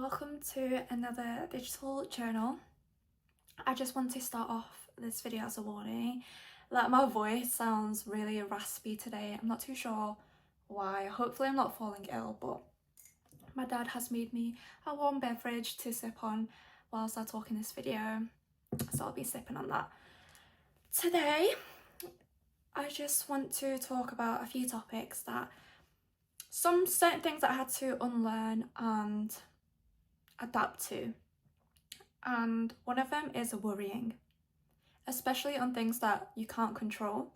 welcome to another digital journal. I just want to start off this video as a warning that my voice sounds really raspy today. I'm not too sure why. Hopefully I'm not falling ill, but my dad has made me a warm beverage to sip on whilst I talk in this video, so I'll be sipping on that. Today I just want to talk about a few topics some certain things that I had to unlearn and adapt to, and one of them is worrying, especially on things that you can't control.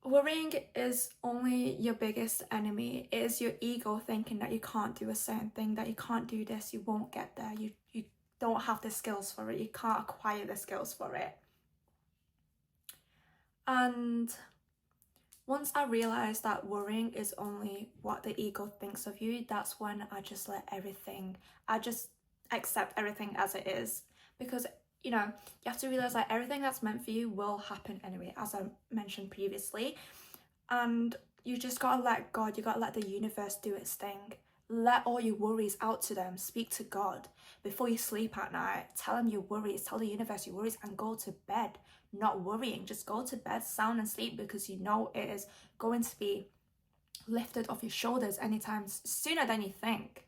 Worrying is only your biggest enemy. It is your ego thinking that you can't do a certain thing, that you can't do this, you won't get there, you don't have the skills for it, you can't acquire the skills for it. And once I realised that worrying is only what the ego thinks of you, that's when I just accept everything as it is. Because, you have to realise that everything that's meant for you will happen anyway, as I mentioned previously. And you just gotta let God, you gotta let the universe do its thing. Let all your worries out to them. Speak to God before you sleep at night. Tell him your worries, tell the universe your worries, and go to bed not worrying. Just go to bed sound and sleep, because you know it is going to be lifted off your shoulders anytime sooner than you think.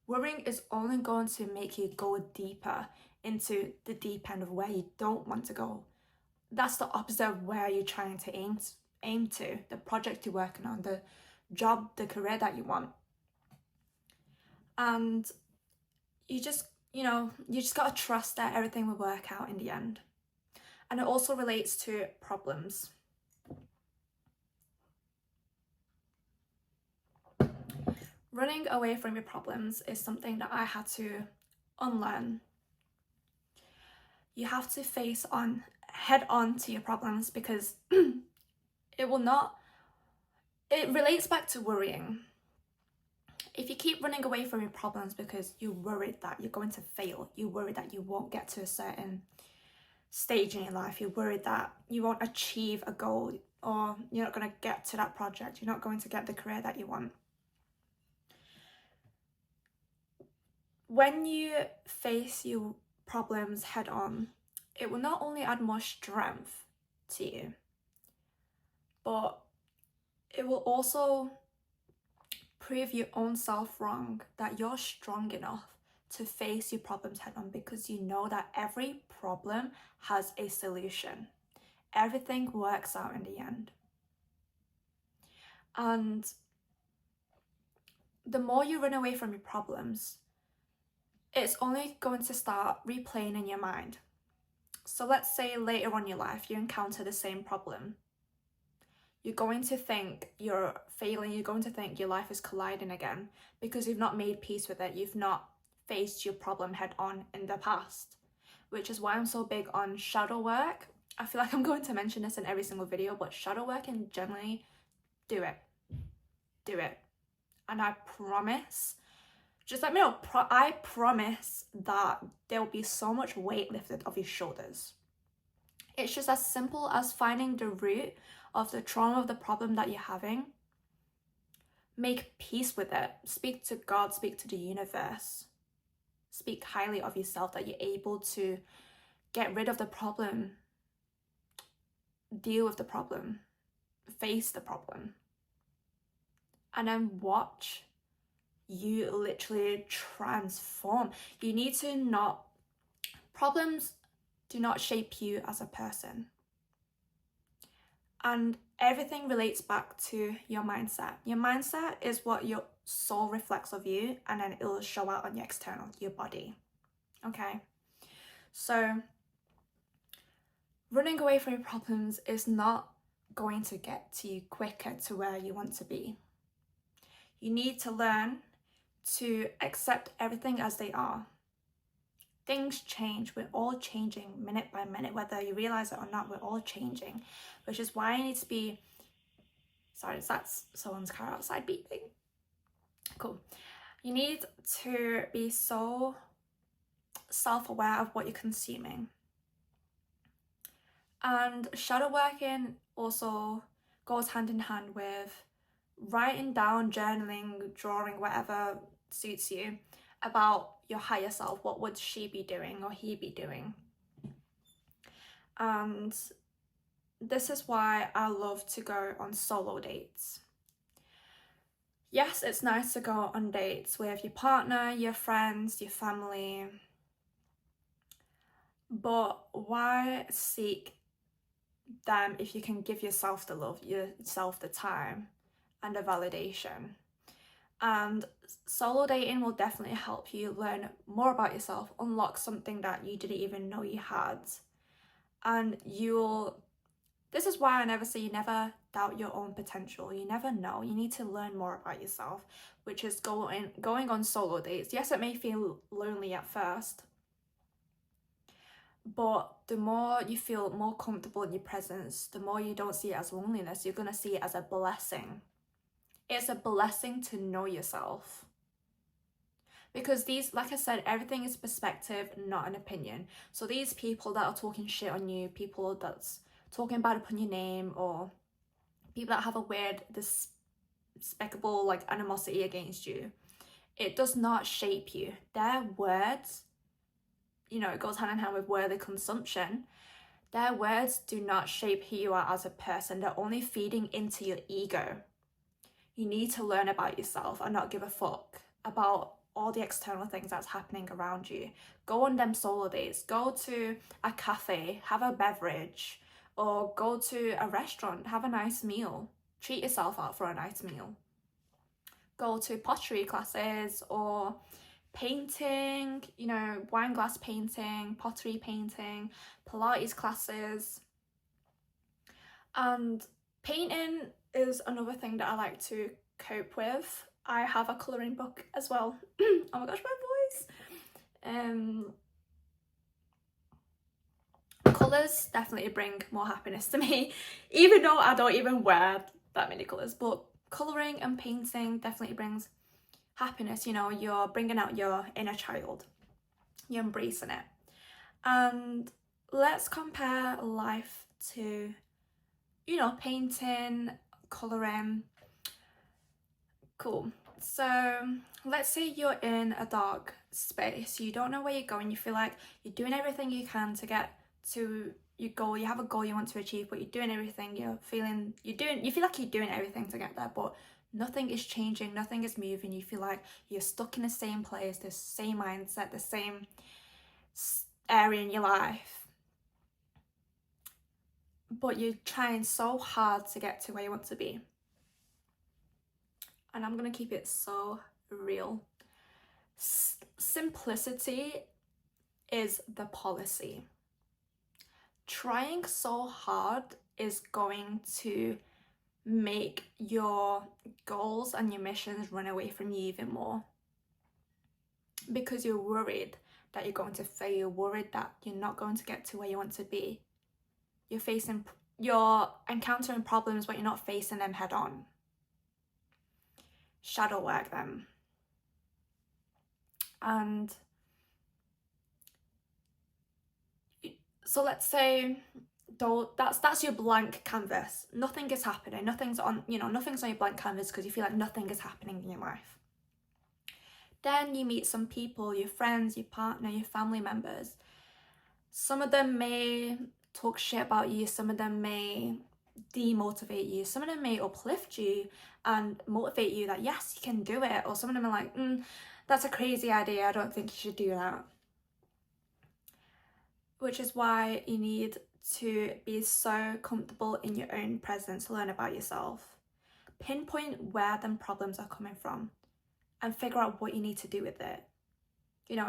Worrying is only going to make you go deeper into the deep end of where you don't want to go. That's the opposite of where you're trying to aim to, the project you're working on, the job, the career that you want. And you just gotta trust that everything will work out in the end. And it also relates to problems. Running away from your problems is something that I had to unlearn. You have to head on to your problems, because it relates back to worrying. If you keep running away from your problems because you're worried that you're going to fail, you're worried that you won't get to a certain stage in your life, you're worried that you won't achieve a goal, or you're not going to get to that project, you're not going to get the career that you want. When you face your problems head on, it will not only add more strength to you, but it will also prove your own self wrong, that you're strong enough to face your problems head on, because you know that every problem has a solution. Everything works out in the end. And the more you run away from your problems, it's only going to start replaying in your mind. So let's say later on in your life you encounter the same problem. You're going to think you're failing, you're going to think your life is colliding again, because you've not made peace with it, you've not faced your problem head on in the past. Which is why I'm so big on shadow work. I feel like I'm going to mention this in every single video, but shadow work, and generally do it. And I promise, just let me know, I promise that there will be so much weight lifted off your shoulders. It's just as simple as finding the root of the trauma of the problem that you're having. Make peace with it. Speak to God, speak to the universe. Speak highly of yourself, that you're able to get rid of the problem, deal with the problem, face the problem. And then watch you literally transform. You need to problems do not shape you as a person. And everything relates back to your mindset. Your mindset is what your soul reflects of you, and then it will show out on your external, your body. Okay? So running away from your problems is not going to get to you quicker to where you want to be. You need to learn to accept everything as they are. Things change. We're all changing minute by minute, whether you realize it or not. We're all changing, which is why I need to be... Sorry, that's someone's car outside beeping. Cool. You need to be so self-aware of what you're consuming. And shadow working also goes hand in hand with writing down, journaling, drawing, whatever suits you about your higher self. What would she be doing or he be doing? And this is why I love to go on solo dates. Yes, it's nice to go on dates with your partner, your friends, your family, but why seek them if you can give yourself the love, yourself the time and the validation? And solo dating will definitely help you learn more about yourself, unlock something that you didn't even know you had. And this is why I never say you never doubt your own potential. You never know. You need to learn more about yourself, which is going on solo dates. Yes, it may feel lonely at first, but the more you feel more comfortable in your presence, the more you don't see it as loneliness. You're going to see it as a blessing. It's a blessing to know yourself. Because these, like I said, everything is perspective, not an opinion. So these people that are talking shit on you, people that's talking bad upon your name, or people that have a weird, despicable like animosity against you, it does not shape you. Their words, it goes hand in hand with worthy consumption. Their words do not shape who you are as a person. They're only feeding into your ego. You need to learn about yourself and not give a fuck about all the external things that's happening around you. Go on them solo dates. Go to a cafe, have a beverage, or go to a restaurant, have a nice meal. Treat yourself out for a nice meal. Go to pottery classes or painting, wine glass painting, pottery painting, Pilates classes. And painting is another thing that I like to cope with. I have a colouring book as well. Oh my gosh, my voice. Colours definitely bring more happiness to me, even though I don't even wear that many colours. But colouring and painting definitely brings happiness. You're bringing out your inner child. You're embracing it. And let's compare life to, painting, colouring. Cool. So let's say you're in a dark space. You don't know where you're going. You feel like you're doing everything you can to get to your goal. You have a goal you want to achieve, but you're doing everything. You feel like you're doing everything to get there, but nothing is changing. Nothing is moving. You feel like you're stuck in the same place, the same mindset, the same area in your life. But you're trying so hard to get to where you want to be. And I'm going to keep it so real. Simplicity is the policy. Trying so hard is going to make your goals and your missions run away from you even more. Because you're worried that you're going to fail. You're worried that you're not going to get to where you want to be. You're encountering problems, but you're not facing them head on. Shadow work them. And so let's say that's your blank canvas. Nothing is happening. Nothing's on your blank canvas because you feel like nothing is happening in your life. Then you meet some people, your friends, your partner, your family members. Some of them may talk shit about you. Some of them may demotivate you. Some of them may uplift you and motivate you that yes, you can do it. Or some of them are like, that's a crazy idea. I don't think you should do that. Which is why you need to be so comfortable in your own presence, learn about yourself. Pinpoint where them problems are coming from and figure out what you need to do with it.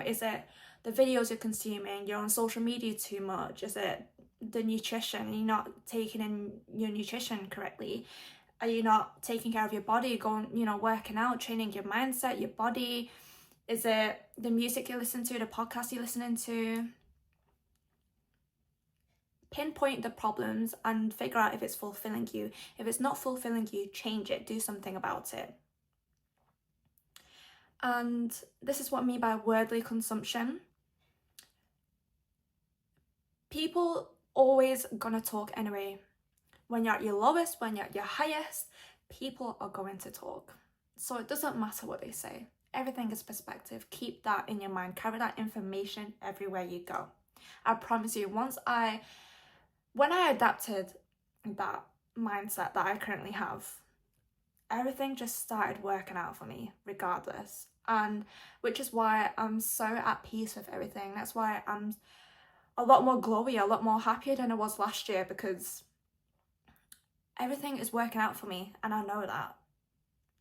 Is it the videos you're consuming? You're on social media too much? Is it the nutrition? You're not taking in your nutrition correctly? Are you not taking care of your body, going, working out, training your mindset, your body? Is it the music you listen to, the podcast you're listening to? Pinpoint the problems and figure out if it's fulfilling you. If it's not fulfilling you, change it, do something about it. And this is what I mean by worldly consumption. People always gonna talk anyway. When you're at your lowest, when you're at your highest, people are going to talk. So it doesn't matter what they say. Everything is perspective. Keep that in your mind. Carry that information everywhere you go. I promise you, when I adapted that mindset that I currently have, everything just started working out for me regardless. And which is why I'm so at peace with everything. That's why I'm a lot more glowy, a lot more happier than I was last year, because everything is working out for me, and I know that.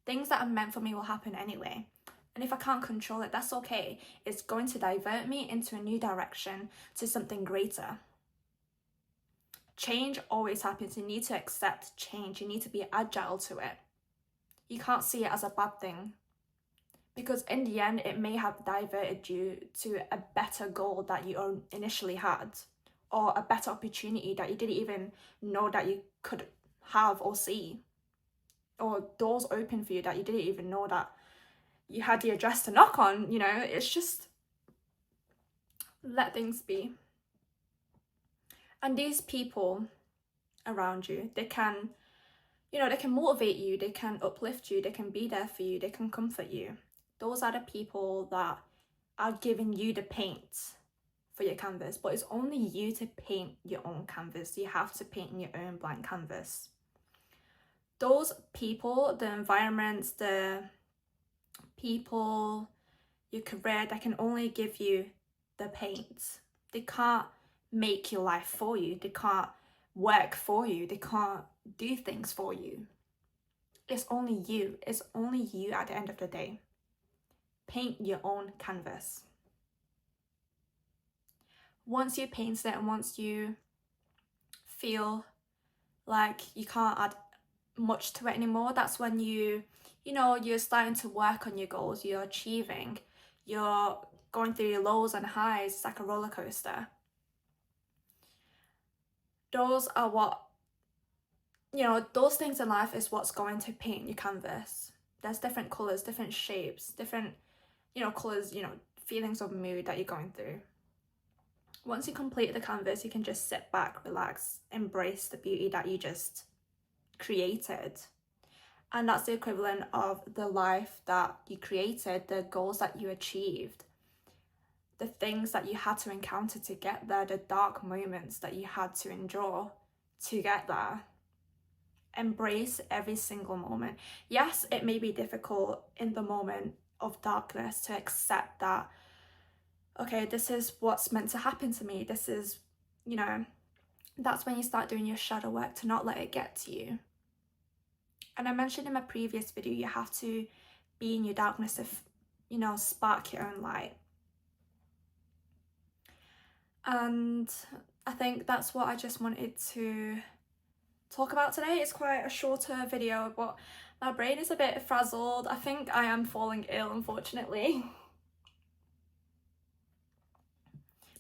Things that are meant for me will happen anyway. And if I can't control it, that's okay. It's going to divert me into a new direction, to something greater. Change always happens. You need to accept change. You need to be agile to it. You can't see it as a bad thing, because in the end, it may have diverted you to a better goal that you initially had, or a better opportunity that you didn't even know that you could have or see, or doors open for you that you didn't even know that you had the address to knock on. You know, it's just let things be. And these people around you, they can motivate you, they can uplift you, they can be there for you, they can comfort you. Those are the people that are giving you the paint for your canvas, but it's only you to paint your own canvas. You have to paint in your own blank canvas. Those people, the environments, the people, your career, that can only give you the paint. They can't make your life for you. They can't work for you. They can't do things for you. It's only you. It's only you at the end of the day. Paint your own canvas. Once you paint it, and once you feel like you can't add much to it anymore, that's when you're starting to work on your goals. You're achieving. You're going through your lows and highs. It's like a roller coaster. Those are those things in life is what's going to paint your canvas. There's different colours, different shapes, different, colours, feelings of mood that you're going through. Once you complete the canvas, you can just sit back, relax, embrace the beauty that you just created. And that's the equivalent of the life that you created, the goals that you achieved, the things that you had to encounter to get there, the dark moments that you had to endure to get there. Embrace every single moment. Yes, it may be difficult in the moment of darkness to accept that, okay, this is what's meant to happen to me. This is, that's when you start doing your shadow work to not let it get to you. And I mentioned in my previous video, you have to be in your darkness to, spark your own light. And I think that's what I just wanted to talk about today. It's quite a shorter video, but my brain is a bit frazzled. I think I am falling ill, unfortunately.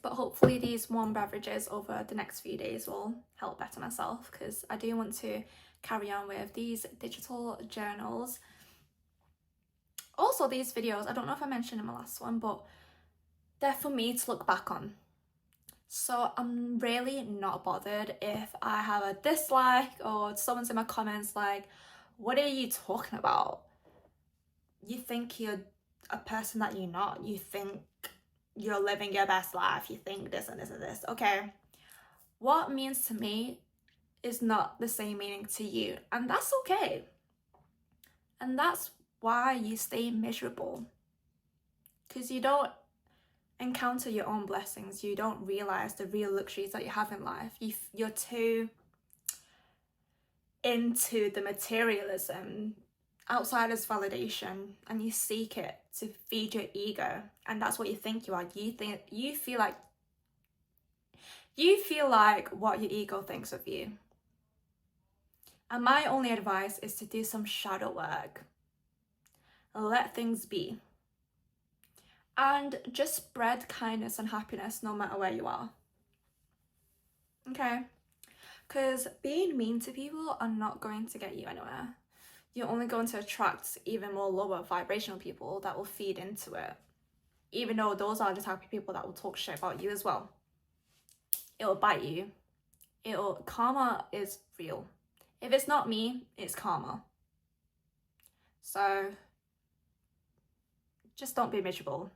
But hopefully these warm beverages over the next few days will help better myself, because I do want to carry on with these digital journals. Also, these videos, I don't know if I mentioned in my last one, but they're for me to look back on. So I'm really not bothered if I have a dislike or someone's in my comments like, what are you talking about? You think you're a person that you're not. You think you're living your best life. You think this and this and this. Okay. What means to me is not the same meaning to you. And that's okay. And that's why you stay miserable. Because you don't encounter your own blessings. You don't realize the real luxuries that you have in life. You're too into the materialism, outsider's validation, and you seek it to feed your ego. And that's what you think you are. You feel like what your ego thinks of you. And my only advice is to do some shadow work. Let things be. And just spread kindness and happiness no matter where you are. Okay? Because being mean to people are not going to get you anywhere. You're only going to attract even more lower vibrational people that will feed into it. Even though those are the type of people that will talk shit about you as well. It'll bite you. Karma is real. If it's not me, it's karma. So just don't be miserable.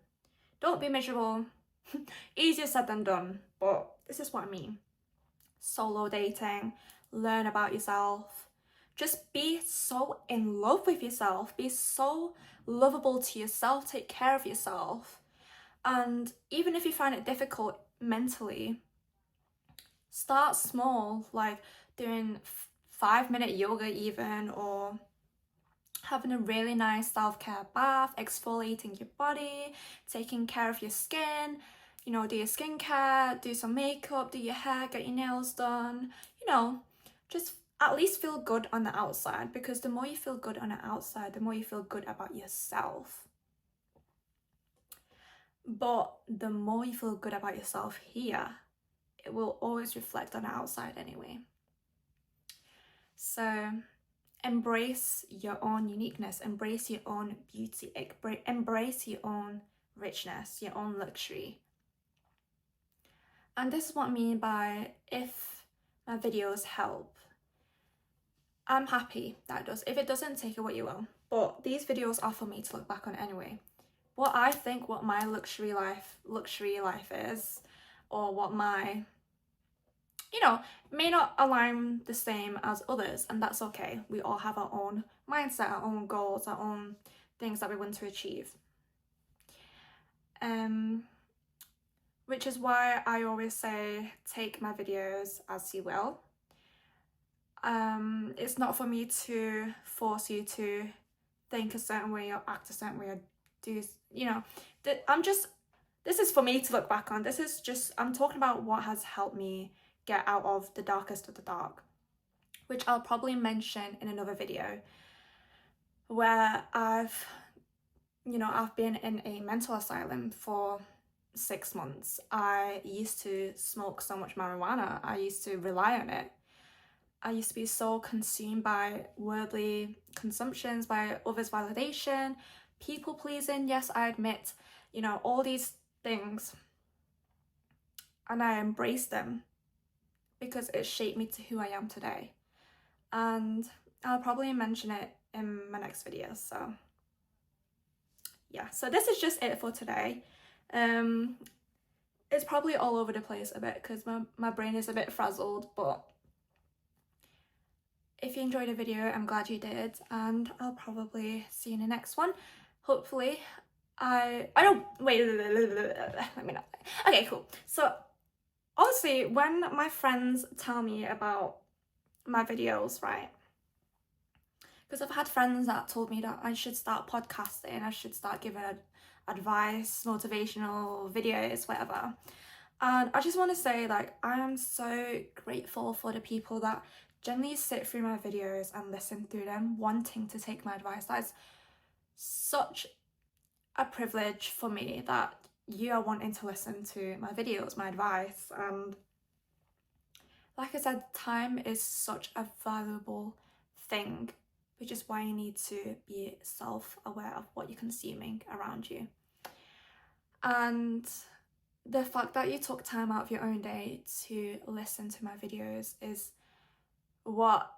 Don't be miserable. Easier said than done, but this is what I mean. Solo dating, learn about yourself. Just be so in love with yourself. Be so lovable to yourself. Take care of yourself. And even if you find it difficult mentally, start small, like doing 5-minute yoga even, or having a really nice self-care bath, exfoliating your body, taking care of your skin, you know, do your skincare, do some makeup, do your hair, get your nails done, you know, just at least feel good on the outside, because the more you feel good on the outside, the more you feel good about yourself. But the more you feel good about yourself here, it will always reflect on the outside anyway. So embrace your own uniqueness, embrace your own beauty, embrace your own richness, your own luxury. And this is what I mean by, if my videos help, I'm happy that it does. If it doesn't, take it what you will. But these videos are for me to look back on anyway. What I think, what my luxury life is, or what my, you know, may not align the same as others, and that's okay. We all have our own mindset, our own goals, our own things that we want to achieve. Which is why I always say, take my videos as you will. It's not for me to force you to think a certain way or act a certain way or do, you know, this is for me to look back on. This is just, I'm talking about what has helped me get out of the darkest of the dark, which I'll probably mention in another video, where I've been in a mental asylum for 6 months. I used to smoke so much marijuana. I used to rely on it. I used to be so consumed by worldly consumptions, by others' validation, people pleasing. Yes, I admit, you know, all these things, and I embraced them because it shaped me to who I am today. And I'll probably mention it in my next video. So yeah, so this is just it for today. It's probably all over the place a bit because my brain is a bit frazzled, but if you enjoyed the video, I'm glad you did, and I'll probably see you in the next one. Hopefully, I don't, wait, let me know. Okay, cool. So honestly, when my friends tell me about my videos, right, because I've had friends that told me that I should start podcasting, I should start giving advice, motivational videos, whatever. And I just want to say, like, I am so grateful for the people that generally sit through my videos and listen through them, wanting to take my advice. That is such a privilege for me, that you are wanting to listen to my videos, my advice. And like I said, time is such a valuable thing, which is why you need to be self-aware of what you're consuming around you. And the fact that you took time out of your own day to listen to my videos is what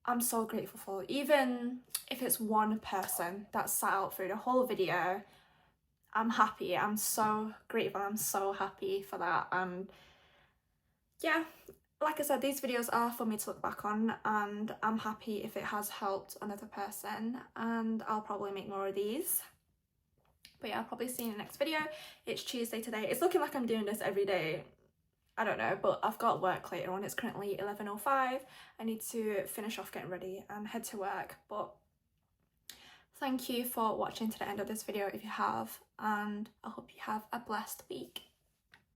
I'm so grateful for. Even if it's one person that sat out through the whole video, I'm happy. I'm so grateful. I'm so happy for that. And yeah, like I said, these videos are for me to look back on, and I'm happy if it has helped another person, and I'll probably make more of these. But yeah, I'll probably see you in the next video. It's Tuesday today. It's looking like I'm doing this every day. I don't know, but I've got work later on. It's currently 11:05. I need to finish off getting ready and head to work. But thank you for watching to the end of this video if you have, and I hope you have a blessed week.